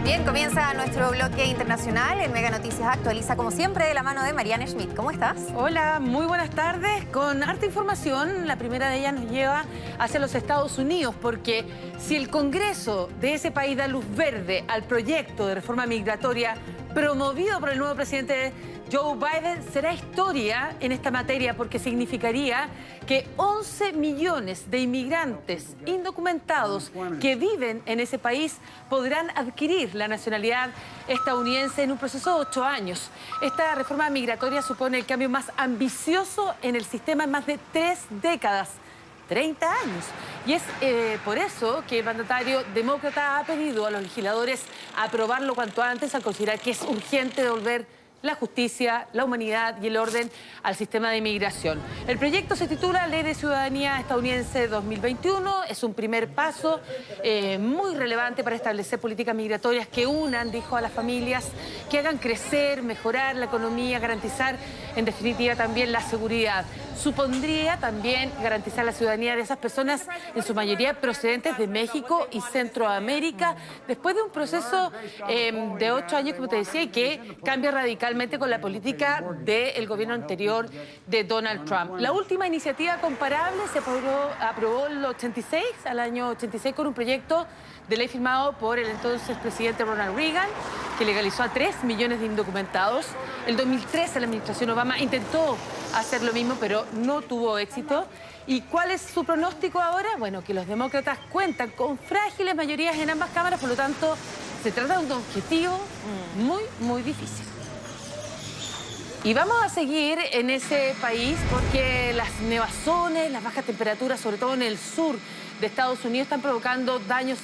Bien, comienza nuestro bloque internacional. En Mega Noticias actualiza, como siempre, de la mano de Marianne Schmidt. ¿Cómo estás? Hola, muy buenas tardes. Con harta información, la primera de ellas nos lleva hacia los Estados Unidos, porque si el Congreso de ese país da luz verde al proyecto de reforma migratoria promovido por el nuevo presidente Joe Biden, será historia en esta materia, porque significaría que 11 millones de inmigrantes indocumentados que viven en ese país podrán adquirir la nacionalidad estadounidense en un proceso de 8 años. Esta reforma migratoria supone el cambio más ambicioso en el sistema en más de 3 décadas. 30 años. Y es por eso que el mandatario demócrata ha pedido a los legisladores aprobarlo cuanto antes, al considerar que es urgente devolver la justicia, la humanidad y el orden al sistema de inmigración. El proyecto se titula Ley de Ciudadanía Estadounidense 2021. Es un primer paso muy relevante para establecer políticas migratorias que unan, dijo, a las familias, que hagan crecer, mejorar la economía, garantizar, en definitiva, también la seguridad. Supondría también garantizar la ciudadanía de esas personas, en su mayoría procedentes de México y Centroamérica, después de un proceso de 8 años, como te decía, y que cambia radicalmente con la política del gobierno anterior de Donald Trump. La última iniciativa comparable se aprobó el 86, al año 86, con un proyecto de ley firmado por el entonces presidente Ronald Reagan, que legalizó a 3 millones de indocumentados. El 2013 la administración Obama intentó hacer lo mismo, pero no tuvo éxito. ¿Y cuál es su pronóstico ahora? Bueno, que los demócratas cuentan con frágiles mayorías en ambas cámaras, por lo tanto, se trata de un objetivo muy difícil. Y vamos a seguir en ese país porque las nevazones, las bajas temperaturas, sobre todo en el sur de Estados Unidos, están provocando daños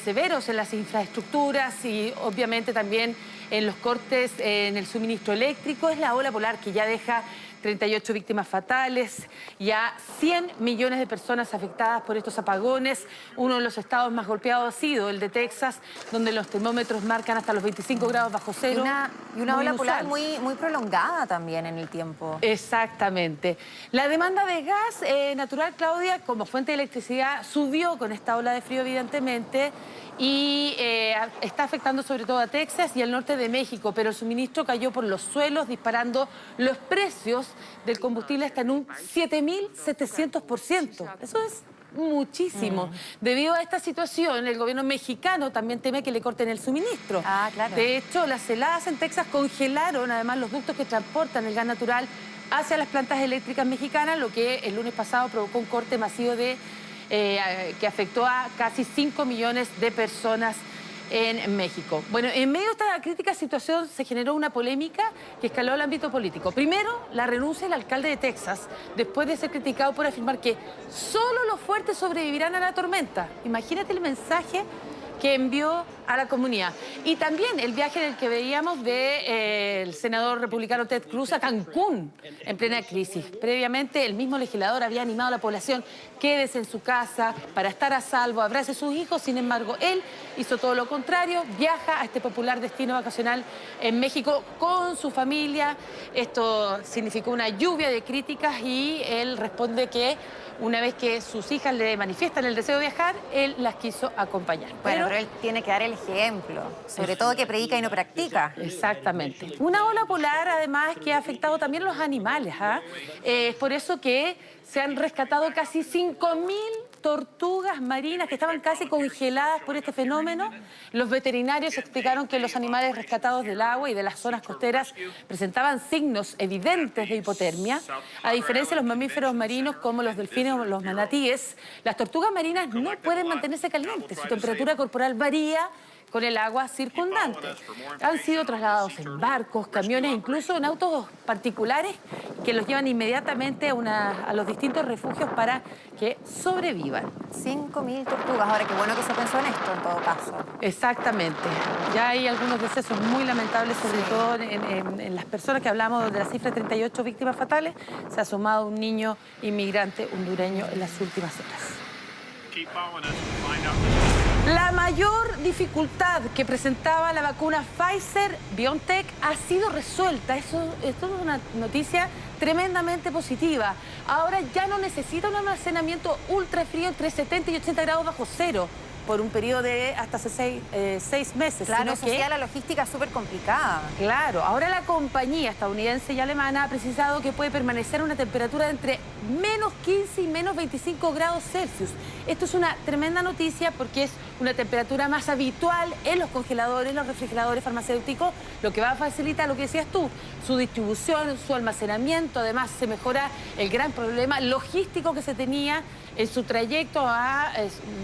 severos en las infraestructuras y obviamente también en los cortes en el suministro eléctrico. Es la ola polar que ya deja 38 víctimas fatales, ya 100 millones de personas afectadas por estos apagones. Uno de los estados más golpeados ha sido el de Texas, donde los termómetros marcan hasta los 25 grados bajo cero. Y una ola polar muy prolongada también en el tiempo. Exactamente. La demanda de gas natural, Claudia, como fuente de electricidad, subió con esta ola de frío, evidentemente, y está afectando sobre todo a Texas y al norte de México, pero el suministro cayó por los suelos, disparando los precios del combustible hasta en un 7.700%. Eso es muchísimo. Debido a esta situación, el gobierno mexicano también teme que le corten el suministro. Claro. De hecho, las heladas en Texas congelaron además los ductos que transportan el gas natural hacia las plantas eléctricas mexicanas, lo que el lunes pasado provocó un corte masivo que afectó a casi 5 millones de personas en México. Bueno, en medio de esta crítica situación se generó una polémica que escaló al ámbito político. Primero, la renuncia del alcalde de Texas, después de ser criticado por afirmar que solo los fuertes sobrevivirán a la tormenta. Imagínate el mensaje que envió a la comunidad. Y también el viaje en el que veíamos del senador republicano Ted Cruz a Cancún en plena crisis. Previamente, el mismo legislador había animado a la población: quédese en su casa para estar a salvo, abrace a sus hijos. Sin embargo, él hizo todo lo contrario, viaja a este popular destino vacacional en México con su familia. Esto significó una lluvia de críticas y él responde que una vez que sus hijas le manifiestan el deseo de viajar, él las quiso acompañar. Pero él tiene que dar el ejemplo, sobre todo que predica y no practica. Exactamente. Una ola polar, además, que ha afectado también a los animales. Es por eso que se han rescatado casi 5.000 tortugas marinas que estaban casi congeladas por este fenómeno. Los veterinarios explicaron que los animales rescatados del agua y de las zonas costeras presentaban signos evidentes de hipotermia. A diferencia de los mamíferos marinos como los delfines o los manatíes, las tortugas marinas no pueden mantenerse calientes. Su temperatura corporal varía con el agua circundante. Han sido trasladados en barcos, camiones, incluso en autos particulares que los llevan inmediatamente a los distintos refugios para que sobrevivan. 5.000 tortugas. Ahora, qué bueno que se pensó en esto, en todo caso. Exactamente. Ya hay algunos decesos muy lamentables, sobre todo en las personas que hablamos de la cifra de 38 víctimas fatales. Se ha sumado un niño inmigrante hondureño en las últimas horas. La mayor dificultad que presentaba la vacuna Pfizer-BioNTech ha sido resuelta. Esto es una noticia tremendamente positiva. Ahora ya no necesita un almacenamiento ultra frío entre 70 y 80 grados bajo cero. por un periodo de hasta 6 meses. Claro, sino eso que, hacía la logística súper complicada. claro, ahora la compañía estadounidense y alemana ha precisado que puede permanecer a una temperatura de entre menos 15 y menos 25 grados Celsius. Esto es una tremenda noticia porque es una temperatura más habitual en los congeladores, en los refrigeradores farmacéuticos, lo que va a facilitar, lo que decías tú, su distribución, su almacenamiento. Además, se mejora el gran problema logístico que se tenía en su trayecto a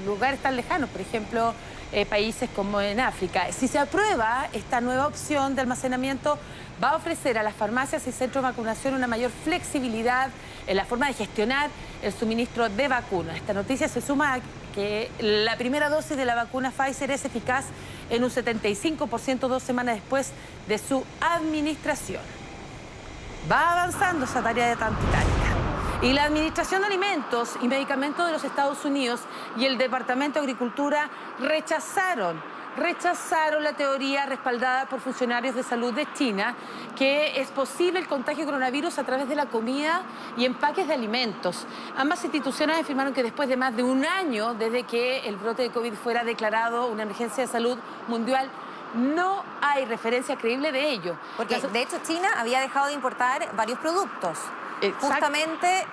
lugares tan lejanos, por ejemplo, países como en África. Si se aprueba esta nueva opción de almacenamiento, va a ofrecer a las farmacias y centros de vacunación una mayor flexibilidad en la forma de gestionar el suministro de vacunas. Esta noticia se suma a que la primera dosis de la vacuna Pfizer es eficaz en un 75% 2 semanas después de su administración. Va avanzando esa tarea tan titánica. Y la Administración de Alimentos y Medicamentos de los Estados Unidos y el Departamento de Agricultura rechazaron la teoría respaldada por funcionarios de salud de China que es posible el contagio de coronavirus a través de la comida y empaques de alimentos. Ambas instituciones afirmaron que después de más de un año desde que el brote de COVID fuera declarado una emergencia de salud mundial, no hay referencia creíble de ello. Porque, de hecho, China había dejado de importar varios productos, justamente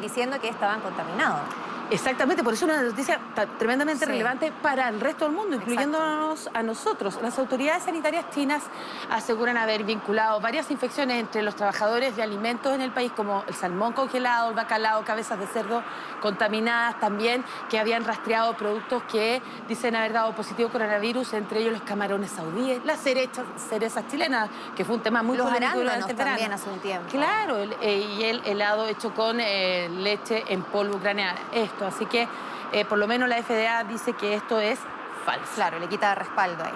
diciendo que estaban contaminados. Exactamente, por eso es una noticia tremendamente relevante para el resto del mundo, incluyéndonos a nosotros. Las autoridades sanitarias chinas aseguran haber vinculado varias infecciones entre los trabajadores de alimentos en el país, como el salmón congelado, el bacalao, cabezas de cerdo contaminadas también, que habían rastreado productos que dicen haber dado positivo coronavirus, entre ellos los camarones saudíes, las cerezas chilenas, que fue un tema muy polémico durante el verano. También hace un tiempo. Claro, y el helado hecho con leche en polvo ucraniana. Así que por lo menos la FDA dice que esto es falso. Claro, le quita respaldo ahí.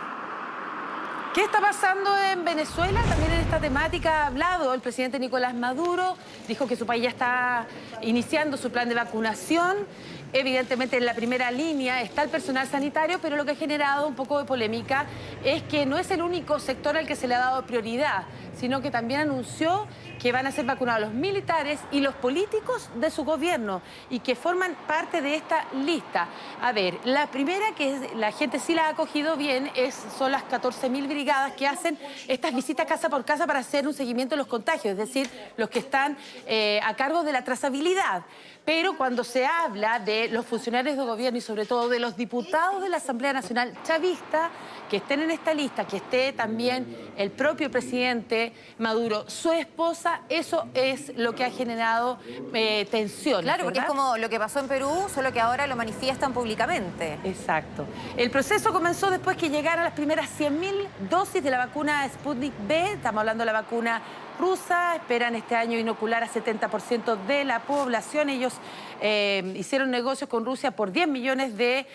¿Qué está pasando en Venezuela? También en esta temática ha hablado el presidente Nicolás Maduro. Dijo que su país ya está iniciando su plan de vacunación. Evidentemente en la primera línea está el personal sanitario, pero lo que ha generado un poco de polémica es que no es el único sector al que se le ha dado prioridad, sino que también anunció que van a ser vacunados los militares y los políticos de su gobierno y que forman parte de esta lista. A ver, la primera que la gente sí la ha acogido bien son las 14.000 brigadas que hacen estas visitas casa por casa para hacer un seguimiento de los contagios, es decir, los que están a cargo de la trazabilidad. Pero cuando se habla de los funcionarios de gobierno y sobre todo de los diputados de la Asamblea Nacional chavista que estén en esta lista, que esté también el propio presidente Maduro, su esposa, eso es lo que ha generado tensión. Claro, porque es como lo que pasó en Perú, solo que ahora lo manifiestan públicamente. Exacto. El proceso comenzó después que llegaran las primeras 100.000 dosis de la vacuna Sputnik V, estamos hablando de la vacuna rusa, esperan este año inocular a 70% de la población. Ellos hicieron negocios con Rusia por 10 millones de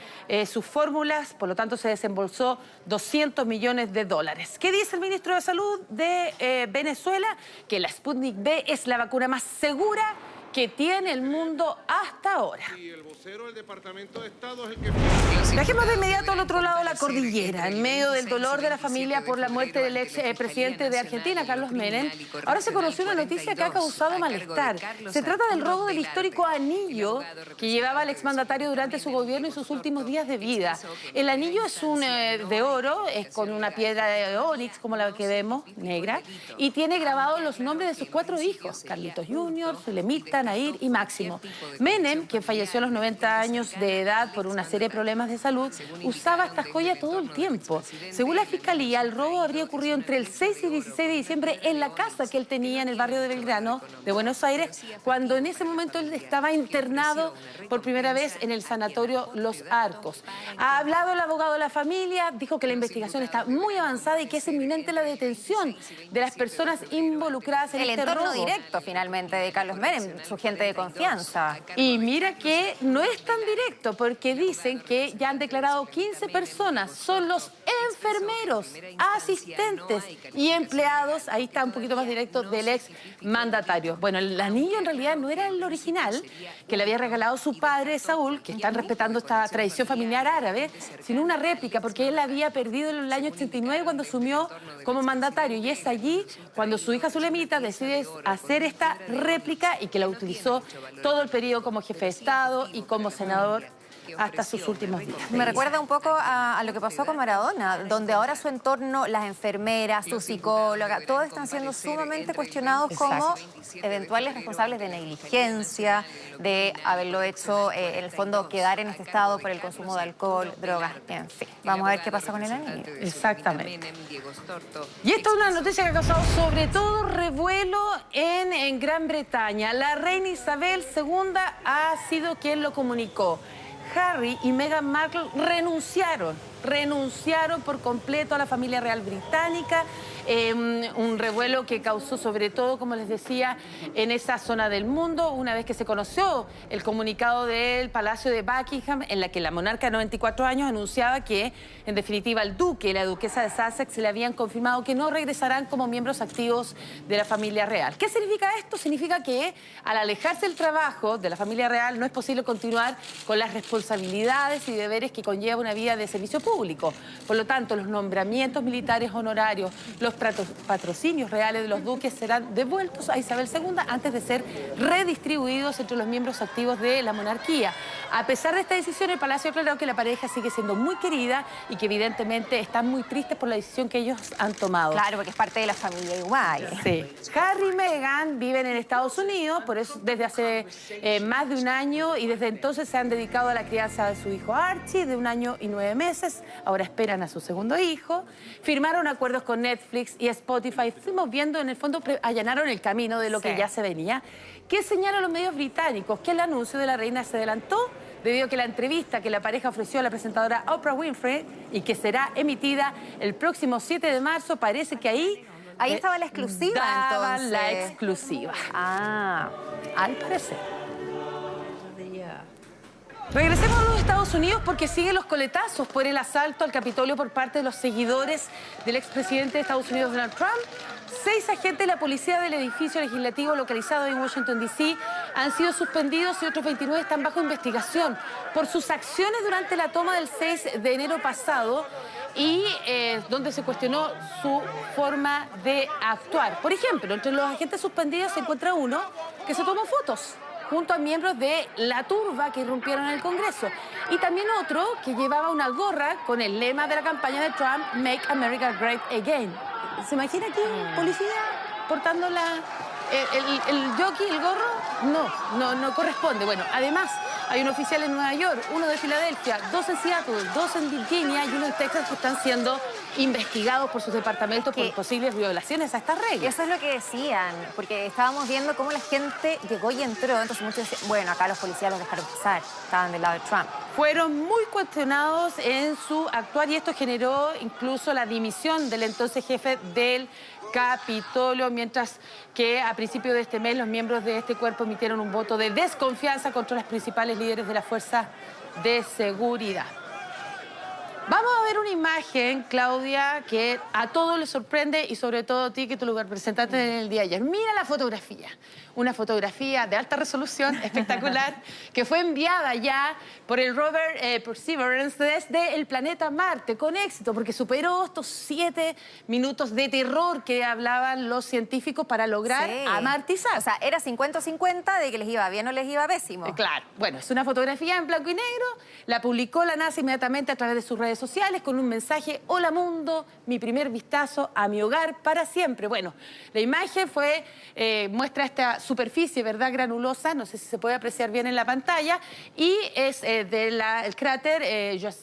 sus fórmulas, por lo tanto se desembolsó 200 millones de dólares. ¿Qué dice el ministro de Salud de Venezuela? Que la Sputnik V es la vacuna más segura que tiene el mundo hasta ahora. Y el vocero del Departamento de Estado es el que... Viajemos de inmediato al otro lado de la cordillera, en medio del dolor de la familia por la muerte del ex presidente de Argentina, Carlos Menem. Ahora se conoció una noticia que ha causado malestar. Se trata del robo del histórico anillo que llevaba el exmandatario durante su gobierno y sus últimos días de vida. El anillo es de oro, es con una piedra de ónix, como la que vemos, negra, y tiene grabados los nombres de sus 4 hijos, Carlitos Jr., Zulemita, Nair y Máximo. Menem, quien falleció a los 90 años de edad por una serie de problemas de salud, usaba esta joya todo el tiempo. Según la Fiscalía, el robo habría ocurrido entre el 6 y 16 de diciembre en la casa que él tenía en el barrio de Belgrano, de Buenos Aires, cuando en ese momento él estaba internado por primera vez en el sanatorio Los Arcos. Ha hablado el abogado de la familia, dijo que la investigación está muy avanzada y que es inminente la detención de las personas involucradas en este robo. El entorno directo, finalmente, de Carlos Menem, su gente de confianza. Y mira que no es tan directo, porque dicen que ya han declarado 15 personas. Son los enfermeros, asistentes y empleados, ahí está un poquito más directo, del ex mandatario. Bueno, el anillo en realidad no era el original, que le había regalado su padre Saúl, que están respetando esta tradición familiar árabe, sino una réplica, porque él había perdido en el año 89 cuando asumió como mandatario. Y es allí cuando su hija Zulemita decide hacer esta réplica y que la utilizó todo el periodo como jefe de Estado y como senador hasta sus últimos días. Me recuerda un poco a lo que pasó con Maradona, donde ahora su entorno, las enfermeras, su psicóloga, todos están siendo sumamente cuestionados como eventuales responsables de negligencia, de haberlo hecho, en el fondo, quedar en este estado por el consumo de alcohol, drogas, en fin. Vamos a ver qué pasa con el anillo. Exactamente. Y esta es una noticia que ha causado sobre todo revuelo en Gran Bretaña. La reina Isabel II ha sido quien lo comunicó. Harry y Meghan Markle renunciaron por completo a la familia real británica. Un revuelo que causó sobre todo, como les decía, en esa zona del mundo, una vez que se conoció el comunicado del Palacio de Buckingham, en la que la monarca de 94 años anunciaba que, en definitiva, el duque y la duquesa de Sussex le habían confirmado que no regresarán como miembros activos de la familia real. ¿Qué significa esto? Significa que, al alejarse el trabajo de la familia real, no es posible continuar con las responsabilidades y deberes que conlleva una vida de servicio público. Por lo tanto, los nombramientos militares honorarios, los patrocinios reales de los duques serán devueltos a Isabel II antes de ser redistribuidos entre los miembros activos de la monarquía. A pesar de esta decisión, el Palacio aclaró que la pareja sigue siendo muy querida y que evidentemente están muy tristes por la decisión que ellos han tomado. Claro, porque es parte de la familia igual. Sí. Harry y Meghan viven en Estados Unidos, por eso desde hace más de un año, y desde entonces se han dedicado a la crianza de su hijo Archie, de 1 año y 9 meses. Ahora esperan a su segundo hijo. Firmaron acuerdos con Netflix y Spotify. Fuimos viendo, en el fondo, allanaron el camino de lo que ya se venía. ¿Qué señalan los medios británicos? Que el anuncio de la reina se adelantó debido a que la entrevista que la pareja ofreció a la presentadora Oprah Winfrey y que será emitida el próximo 7 de marzo, parece que ahí estaba la exclusiva, daban entonces. la exclusiva. Al parecer. Regresemos a los Estados Unidos porque siguen los coletazos por el asalto al Capitolio por parte de los seguidores del expresidente de Estados Unidos, Donald Trump. 6 agentes de la policía del edificio legislativo localizado en Washington, D.C. han sido suspendidos y otros 29 están bajo investigación por sus acciones durante la toma del 6 de enero pasado y donde se cuestionó su forma de actuar. Por ejemplo, entre los agentes suspendidos se encuentra uno que se tomó fotos junto a miembros de la turba que irrumpieron en el Congreso. Y también otro que llevaba una gorra con el lema de la campaña de Trump, Make America Great Again. ¿Se imagina aquí un policía portando el jockey, el gorro? No corresponde. Bueno, además hay un oficial en Nueva York, uno de Filadelfia, 2 en Seattle, 2 en Virginia y uno en Texas que están siendo investigados por sus departamentos por posibles violaciones a estas reglas. Eso es lo que decían, porque estábamos viendo cómo la gente llegó y entró, entonces muchos decían, bueno, acá los policías los dejaron pasar, estaban del lado de Trump. Fueron muy cuestionados en su actuar y esto generó incluso la dimisión del entonces jefe del Capitolio, mientras que a principios de este mes los miembros de este cuerpo emitieron un voto de desconfianza contra los principales líderes de la Fuerza de Seguridad. Vamos a ver una imagen, Claudia, que a todos les sorprende y sobre todo a ti, que tu lugar representante en el día de ayer. Mira la fotografía. Una fotografía de alta resolución, espectacular, que fue enviada ya por el rover Perseverance desde el planeta Marte, con éxito, porque superó estos 7 minutos de terror que hablaban los científicos para lograr amartizar. O sea, era 50-50 de que les iba bien o les iba pésimo. Claro. Bueno, es una fotografía en blanco y negro, la publicó la NASA inmediatamente a través de sus redes sociales con un mensaje: hola mundo, mi primer vistazo a mi hogar para siempre. Bueno, la imagen muestra esta superficie, ¿verdad?, granulosa, no sé si se puede apreciar bien en la pantalla, y es del cráter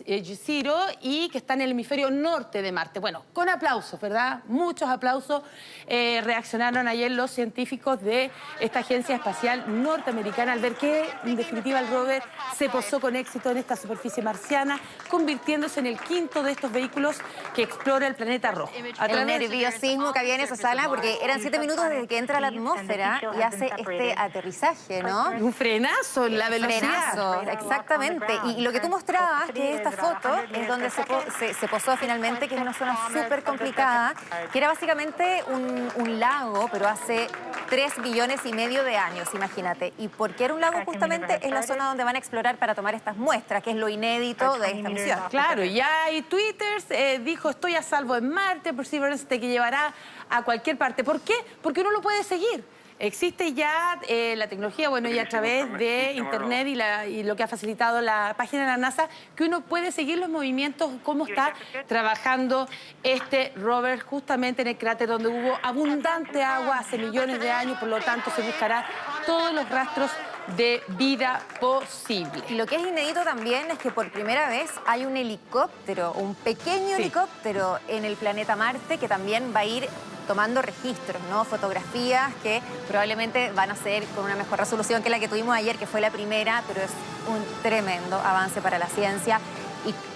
Jezero, y que está en el hemisferio norte de Marte. Bueno, con aplausos, ¿verdad? Muchos aplausos. Reaccionaron ayer los científicos de esta agencia espacial norteamericana al ver que, en definitiva, el rover se posó con éxito en esta superficie marciana, convirtiéndose en el 5º de estos vehículos que explora el planeta rojo. El nerviosismo que había en esa sala, porque eran 7 minutos desde que entra a la atmósfera y hace este aterrizaje, ¿no? Un frenazo en la velocidad. Frenazo, exactamente. Y lo que tú mostrabas, que esta foto es donde se posó finalmente, que es una zona súper complicada, que era básicamente un lago, pero hace 3,5 billones de años, imagínate. ¿Y por qué era un lago? Justamente es la zona donde van a explorar para tomar estas muestras, que es lo inédito de esta misión. Claro, ya hay twitters, dijo: estoy a salvo en Marte, Perseverance te llevará a cualquier parte. ¿Por qué? Porque uno lo puede seguir. existe ya la tecnología, bueno, y a través de Internet y lo que ha facilitado la página de la NASA, que uno puede seguir los movimientos, cómo está trabajando este rover justamente en el cráter donde hubo abundante agua hace millones de años, por lo tanto se buscará todos los rastros de vida posible. Y lo que es inédito también es que por primera vez hay un helicóptero, un pequeño helicóptero en el planeta Marte que también va a ir tomando registros, ¿no? Fotografías que probablemente van a ser con una mejor resolución que la que tuvimos ayer, que fue la primera, pero es un tremendo avance para la ciencia.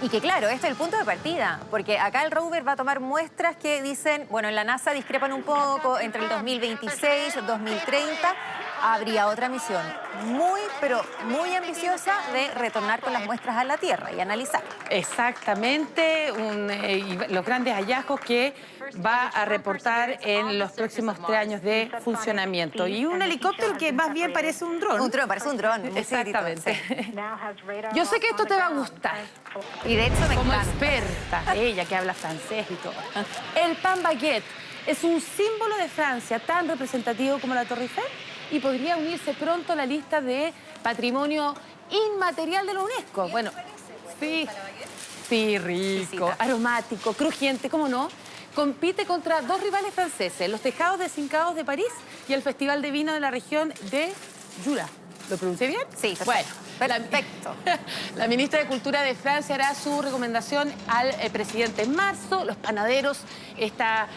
Y que claro, este es el punto de partida, porque acá el rover va a tomar muestras que dicen, bueno, en la NASA discrepan un poco, entre el 2026 y 2030 habría otra misión muy, pero muy ambiciosa de retornar con las muestras a la Tierra y analizar. Exactamente, y los grandes hallazgos que va a reportar en los próximos 3 años de funcionamiento. Y un helicóptero que más bien parece un dron. Un dron, parece un dron. Exactamente. Yo sé que esto te va a gustar. Y de hecho me Como encanta. experta, ella que habla francés y todo. El pan baguette es un símbolo de Francia tan representativo como la Torre Eiffel y podría unirse pronto a la lista de patrimonio inmaterial de la UNESCO. Bueno, sí, rico, aromático, crujiente, ¿cómo no? Compite contra 2 rivales franceses, los Tejados Desincados de París y el Festival de Vino de la región de Jura. ¿Lo pronuncié bien? Sí, perfecto. Bueno, Perfecto. La ministra de Cultura de Francia hará su recomendación al presidente en marzo. Los panaderos, esta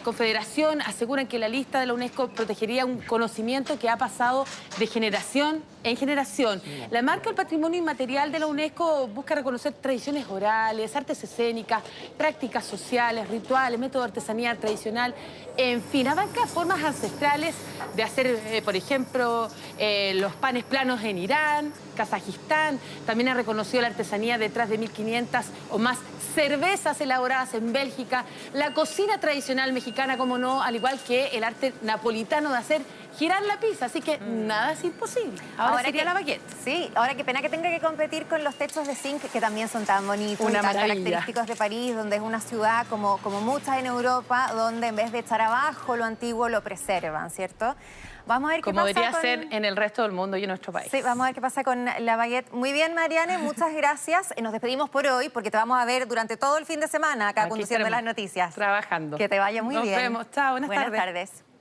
confederación, aseguran que la lista de la UNESCO protegería un conocimiento que ha pasado de generación en generación. La marca del patrimonio inmaterial de la UNESCO busca reconocer tradiciones orales, artes escénicas, prácticas sociales, rituales, método de artesanía tradicional, en fin, abarca formas ancestrales de hacer, por ejemplo, los panes planos en Irán, Kazajistán. También ha reconocido la artesanía de detrás de 1.500 o más cervezas elaboradas en Bélgica, la cocina tradicional mexicana, como no, al igual que el arte napolitano de hacer girar la pizza, así que nada es imposible. Ahora sería la baguette. Sí, ahora qué pena que tenga que competir con los techos de zinc, que también son tan bonitos y tan característicos de París, donde es una ciudad como muchas en Europa, donde en vez de echar abajo lo antiguo, lo preservan, ¿cierto? Vamos a ver qué pasa. Como debería ser en el resto del mundo y en nuestro país. Sí, vamos a ver qué pasa con la baguette. Muy bien, Mariane, muchas gracias. Nos despedimos por hoy porque te vamos a ver durante todo el fin de semana acá conduciendo las noticias. Trabajando. Que te vaya muy bien. Nos vemos. Chao, buenas tardes. Buenas tardes.